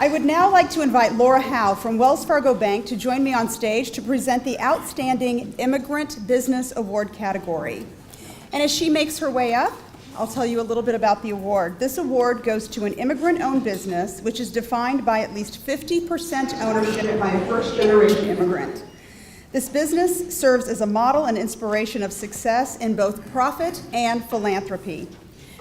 I would now like to invite Laura Howe from Wells Fargo Bank to join me on stage to present the Outstanding Immigrant Business Award category. And as she makes her way up, I'll tell you a little bit about the award. This award goes to an immigrant-owned business, which is defined by at least 50% ownership by a first-generation immigrant. This business serves as a model and inspiration of success in both profit and philanthropy.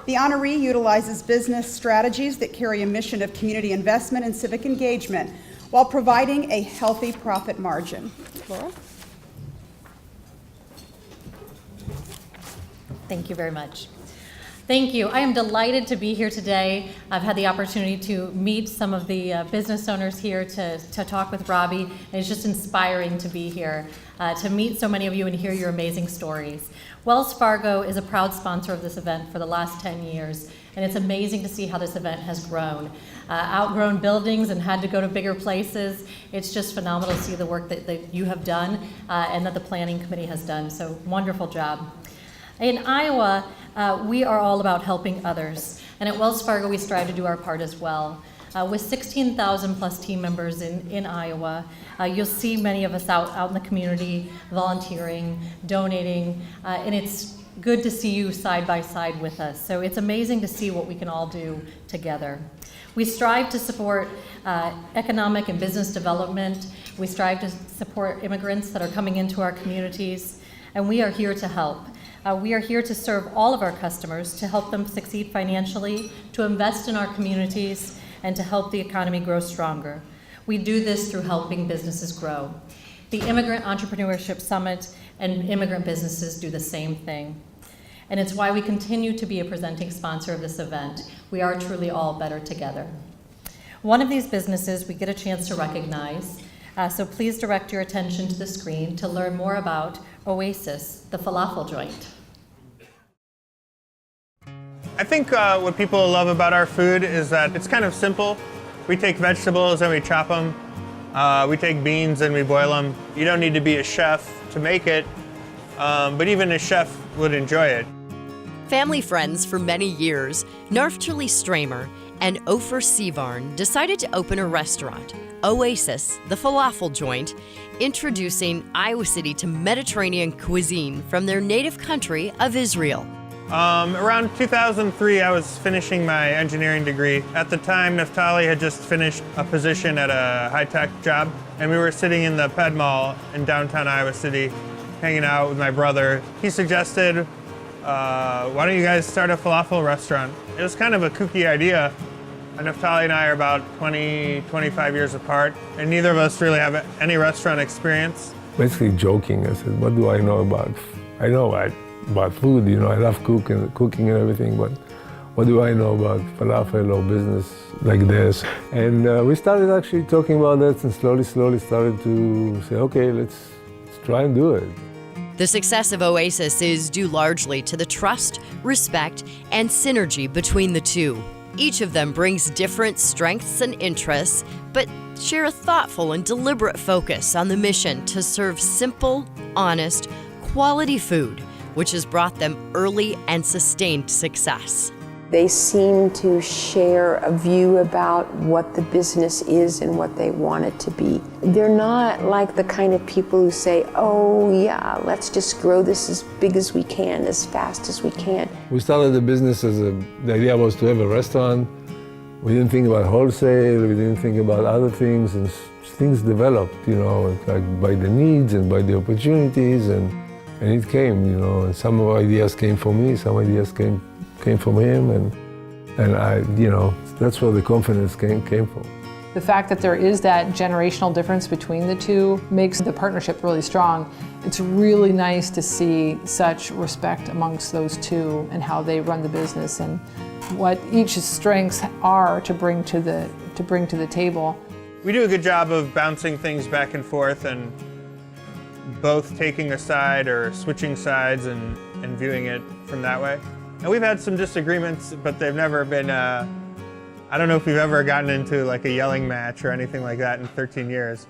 The honoree utilizes business strategies that carry a mission of community investment and civic engagement while providing a healthy profit margin. Laura? Thank you very much. Thank you. I am delighted to be here today. I've had the opportunity to meet some of the business owners here to talk with Robbie, and it's just inspiring to be here, to meet so many of you and hear your amazing stories. Wells Fargo is a proud sponsor of this event for the last 10 years, and it's amazing to see how this event has grown. Outgrown buildings and had to go to bigger places. It's just phenomenal to see the work that you have done and that the planning committee has done, so wonderful job. In Iowa, we are all about helping others, and at Wells Fargo we strive to do our part as well. With 16,000 plus team members in Iowa, you'll see many of us out in the community, volunteering, donating, and it's good to see you side by side with us. So it's amazing to see what we can all do together. We strive to support economic and business development. We strive to support immigrants that are coming into our communities, and we are here to help. We are here to serve all of our customers, to help them succeed financially, to invest in our communities, and to help the economy grow stronger. We do this through helping businesses grow. The Immigrant Entrepreneurship Summit and immigrant businesses do the same thing. And it's why we continue to be a presenting sponsor of this event. We are truly all better together. One of these businesses we get a chance to recognize, so please direct your attention to the screen to learn more about Oasis, the falafel joint. I think what people love about our food is that it's kind of simple. We take vegetables and we chop them. We take beans and we boil them. You don't need to be a chef to make it, but even a chef would enjoy it. Family friends for many years, Naftaly Stramer and Ofer Sivan decided to open a restaurant, Oasis, the falafel joint, introducing Iowa City to Mediterranean cuisine from their native country of Israel. Around 2003, I was finishing my engineering degree. At the time, Naftaly had just finished a position at a high-tech job, and we were sitting in the Ped Mall in downtown Iowa City, hanging out with my brother. He suggested, why don't you guys start a falafel restaurant? It was kind of a kooky idea. Naftaly and I are about 25 years apart, and neither of us really have any restaurant experience. Basically joking, I said, what do I know about? I know about food, you know, I love cooking and everything, but what do I know about falafel or business like this? And we started actually talking about that and slowly started to say, okay, let's try and do it. The success of Oasis is due largely to the trust, respect, and synergy between the two. Each of them brings different strengths and interests, but share a thoughtful and deliberate focus on the mission to serve simple, honest, quality food, which has brought them early and sustained success. They seem to share a view about what the business is and what they want it to be. They're not like the kind of people who say, oh yeah, let's just grow this as big as we can, as fast as we can. We started the business the idea was to have a restaurant. We didn't think about wholesale, we didn't think about other things, and things developed, you know, like by the needs and by the opportunities, and it came, you know, and some ideas came from me, some ideas came from him, and I, you know, that's where the confidence came from. The fact that there is that generational difference between the two makes the partnership really strong. It's really nice to see such respect amongst those two and how they run the business and what each strengths are to bring to the table. We do a good job of bouncing things back and forth and both taking a side or switching sides and viewing it from that way. And we've had some disagreements, but they've never been, I don't know if we've ever gotten into like a yelling match or anything like that in 13 years,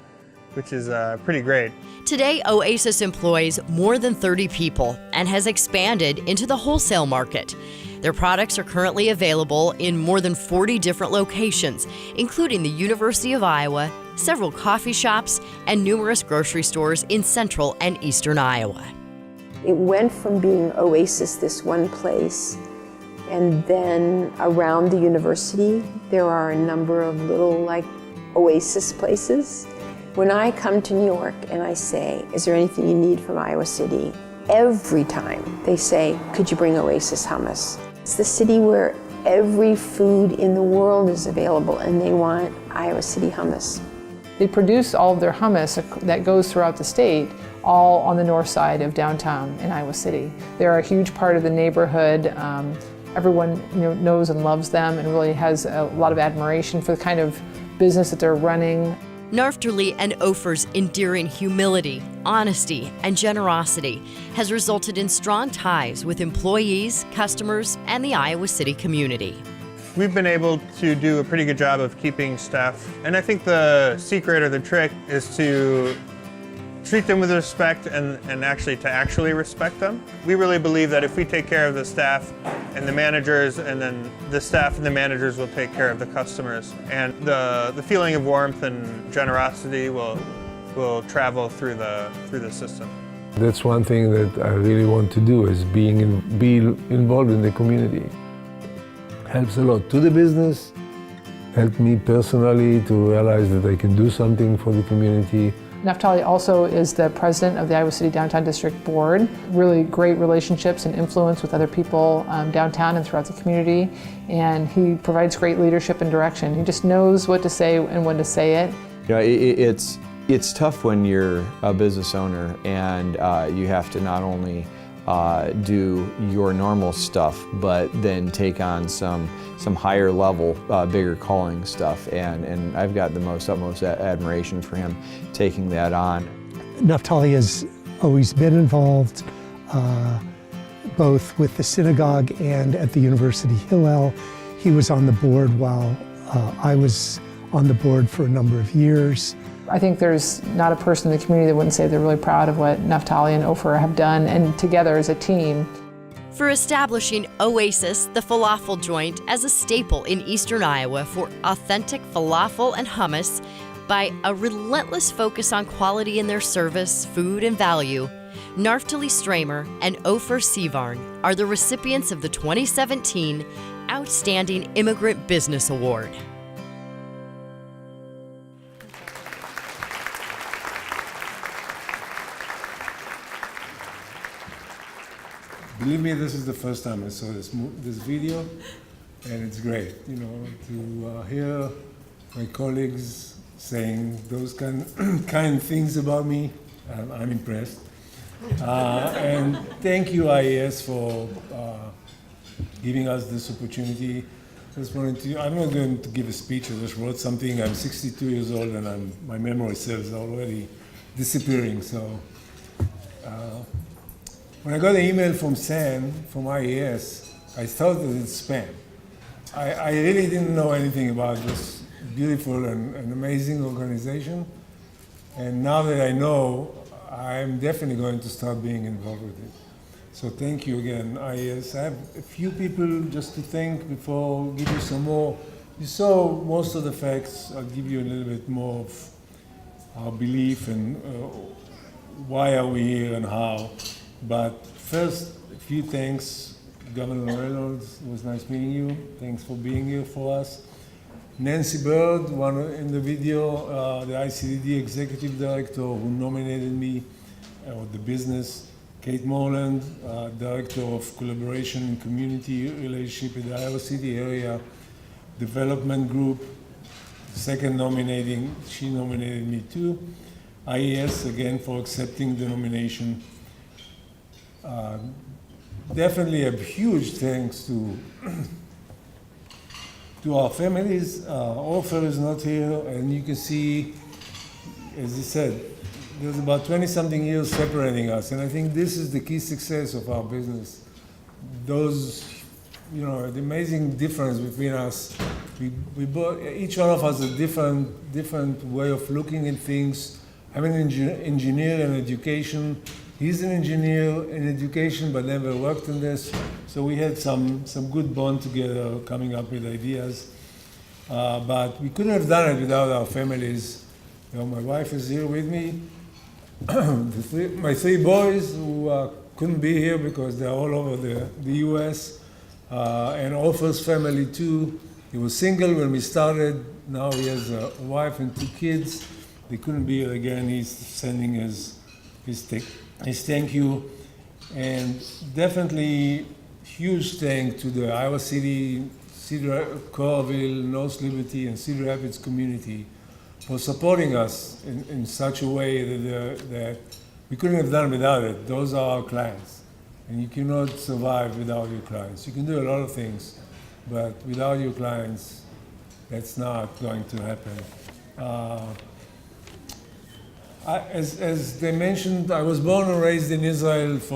which is pretty great. Today, Oasis employs more than 30 people and has expanded into the wholesale market. Their products are currently available in more than 40 different locations, including the University of Iowa, several coffee shops, and numerous grocery stores in central and eastern Iowa. It went from being Oasis, this one place, and then around the university, there are a number of little Oasis places. When I come to New York and I say, is there anything you need from Iowa City? Every time they say, could you bring Oasis hummus? It's the city where every food in the world is available, and they want Iowa City hummus. They produce all of their hummus that goes throughout the state, all on the north side of downtown in Iowa City. They're a huge part of the neighborhood. Everyone knows and loves them and really has a lot of admiration for the kind of business that they're running. Naftaly and Ofer's endearing humility, honesty, and generosity has resulted in strong ties with employees, customers, and the Iowa City community. We've been able to do a pretty good job of keeping staff, and I think the secret or the trick is to treat them with respect and actually respect them. We really believe that if we take care of the staff and the managers, and then the staff and the managers will take care of the customers, and the feeling of warmth and generosity will travel through the system. That's one thing that I really want to do, is be involved in the community. Helps a lot to the business, helped me personally to realize that I can do something for the community. Naftaly also is the president of the Iowa City Downtown District Board. Really great relationships and influence with other people downtown and throughout the community. And he provides great leadership and direction. He just knows what to say and when to say it. It's tough when you're a business owner and you have to not only do your normal stuff, but then take on some higher level, bigger calling stuff. And I've got the utmost admiration for him taking that on. Naftaly has always been involved, both with the synagogue and at the University Hillel. He was on the board while I was on the board for a number of years. I think there's not a person in the community that wouldn't say they're really proud of what Naftaly and Ofer have done, and together as a team. For establishing Oasis, the falafel joint, as a staple in eastern Iowa for authentic falafel and hummus, by a relentless focus on quality in their service, food, and value, Naftaly Stramer and Ofer Sivan are the recipients of the 2017 Outstanding Immigrant Business Award. Believe me, this is the first time I saw this video, and it's great, to hear my colleagues saying those kind things about me. I'm impressed. And thank you, IES, for giving us this opportunity. I'm not going to give a speech. I just wrote something. I'm 62 years old, and my memory cells are already disappearing. So. When I got an email from Sam, from IES, I thought that it's spam. I really didn't know anything about this beautiful and amazing organization. And now that I know, I'm definitely going to start being involved with it. So thank you again, IES. I have a few people just to thank before I give you some more. You saw most of the facts. I'll give you a little bit more of our belief and why are we here and how. But first, a few thanks. Governor Reynolds, it was nice meeting you. Thanks for being here for us. Nancy Bird, one in the video, the ICDD Executive Director who nominated me, the business. Kate Morland, Director of Collaboration and Community Relationship in the Iowa City Area Development Group. Second nominating, she nominated me too. IES, again, for accepting the nomination. Definitely a huge thanks to our families. Ofer is not here, and you can see, as he said, there's about 20-something years separating us, and I think this is the key success of our business. Those, the amazing difference between us. Each one of us has a different way of looking at things. I'm an engineer and education. He's an engineer in education, but never worked in this. So we had some good bond together, coming up with ideas. But we couldn't have done it without our families. You know, my wife is here with me. My three boys who couldn't be here because they're all over the U.S. And Ofer's family too. He was single when we started. Now he has a wife and 2 kids. They couldn't be here again. He's sending his thank you. And definitely huge thank to the Iowa City, Coralville, North Liberty, and Cedar Rapids community for supporting us in such a way that we couldn't have done without it. Those are our clients. And you cannot survive without your clients. You can do a lot of things, but without your clients, that's not going to happen. As they mentioned, I was born and raised in Israel I was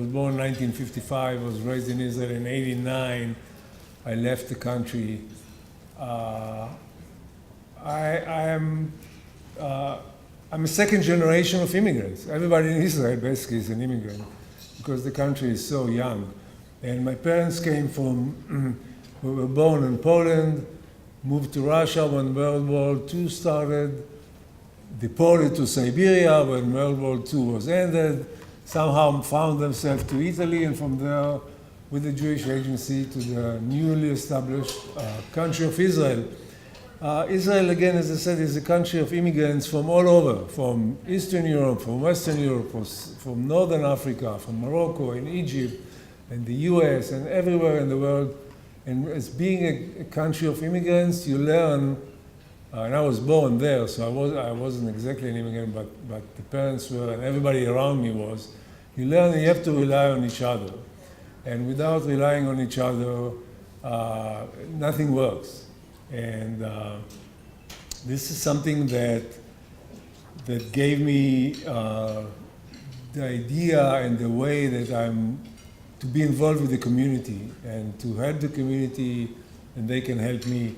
born in 1955, I was raised in Israel in 89. I left the country. I'm a second generation of immigrants. Everybody in Israel basically is an immigrant because the country is so young. And my parents came from, we were born in Poland, moved to Russia when World War II started, deported to Siberia when World War II was ended, somehow found themselves to Italy, and from there, with the Jewish Agency, to the newly established country of Israel. Israel, again, as I said, is a country of immigrants from all over, from Eastern Europe, from Western Europe, from Northern Africa, from Morocco and Egypt, and the US, and everywhere in the world. And as being a country of immigrants, you learn, and I was born there, so I wasn't exactly an immigrant, but the parents were, and everybody around me was. You learn that you have to rely on each other. And without relying on each other, nothing works. And this is something that gave me the idea and the way that I'm to be involved with the community and to help the community, and they can help me.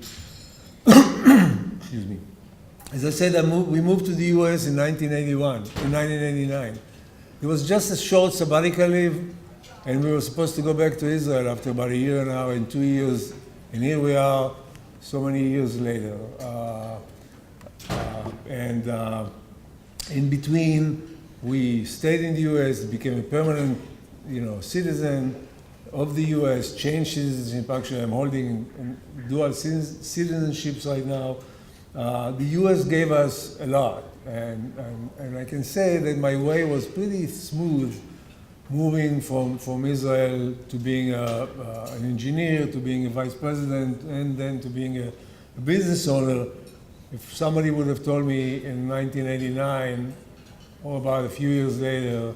Excuse me. As I said, we moved to the US in 1989. It was just a short sabbatical leave, and we were supposed to go back to Israel after about a year now and 2 years, and here we are so many years later. In between, we stayed in the US, became a permanent citizen of the US, changed citizenship. Actually, I'm holding dual citizenships right now. The US gave us a lot, and I can say that my way was pretty smooth, moving from Israel to being an engineer, to being a vice president, and then to being a business owner. If somebody would have told me in 1989, or about a few years later,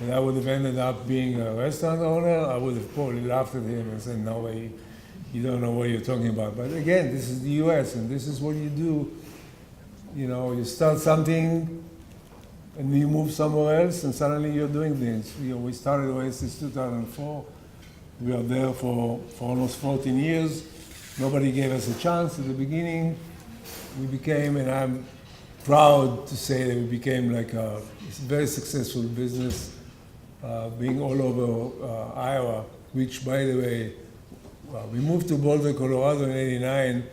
that I would have ended up being a restaurant owner, I would have probably laughed at him and said, no way, you don't know what you're talking about. But again, this is the US, and this is what you do. You start something, and you move somewhere else, and suddenly you're doing things. We started Oasis 2004. We are there for almost 14 years. Nobody gave us a chance at the beginning. We became, and I'm proud to say that we became like a very successful business, being all over Iowa, which, by the way, we moved to Boulder, Colorado in '89.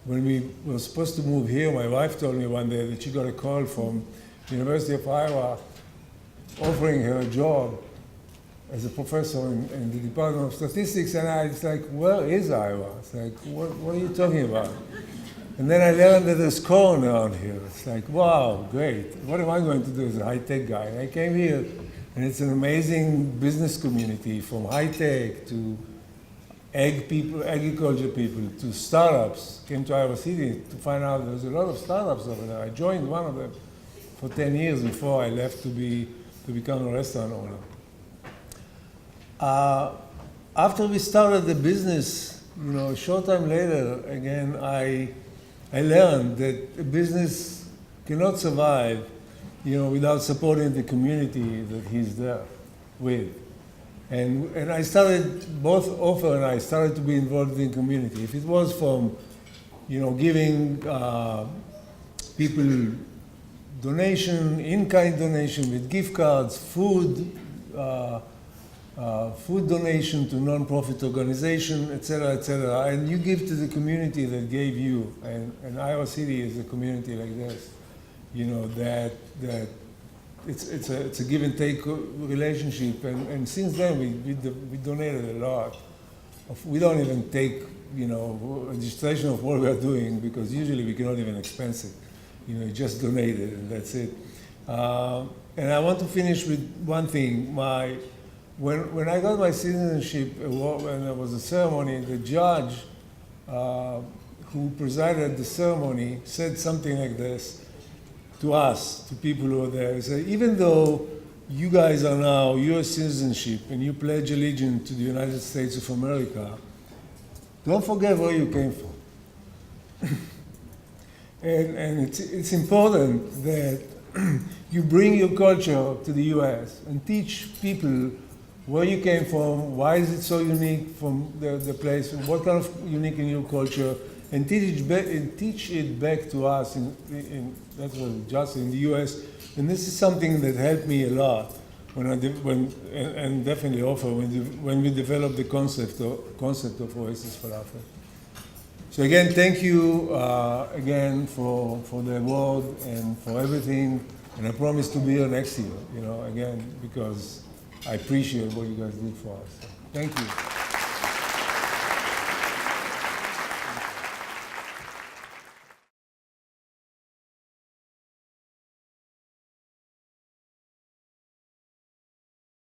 When we were supposed to move here, my wife told me one day that she got a call from the University of Iowa offering her a job as a professor in the Department of Statistics, and it's like, where is Iowa? It's like, what are you talking about? And then I learned that there's corn around here. It's like, wow, great. What am I going to do as a high-tech guy? And I came here, and it's an amazing business community, from high-tech to agriculture people, to startups. Came to Iowa City to find out there's a lot of startups over there. I joined one of them for 10 years before I left to become a restaurant owner. After we started the business, a short time later, again, I learned that a business cannot survive, without supporting the community that he's there with. And I started, both Ofer and I started to be involved in the community. If it was from, giving people donation, in-kind donation with gift cards, food, food donation to non-profit organization, etc., etc. And you give to the community that gave you. And Iowa City is a community like this, you know, that it's a give and take relationship. And since then we donated a lot. We don't even take, you know, registration of what we are doing, because usually we cannot even expense it. You know, you just donate it and that's it. And I want to finish with one thing. When I got my citizenship award, when there was a ceremony, the judge who presided the ceremony said something like this to us, to people who were there. He said, even though you guys are now U.S. citizenship and you pledge allegiance to the United States of America, don't forget where you came from. and it's important that you bring your culture to the U.S. and teach people where you came from, why is it so unique from the place, what kind of unique in your culture, and teach it back to us that's what just in the U.S. And this is something that helped me a lot and definitely Ofer when we developed the concept of Oasis Falafel. So again, thank you again for the award and for everything, and I promise to be here next year. You know, again, because I appreciate what you guys did for us. Thank you.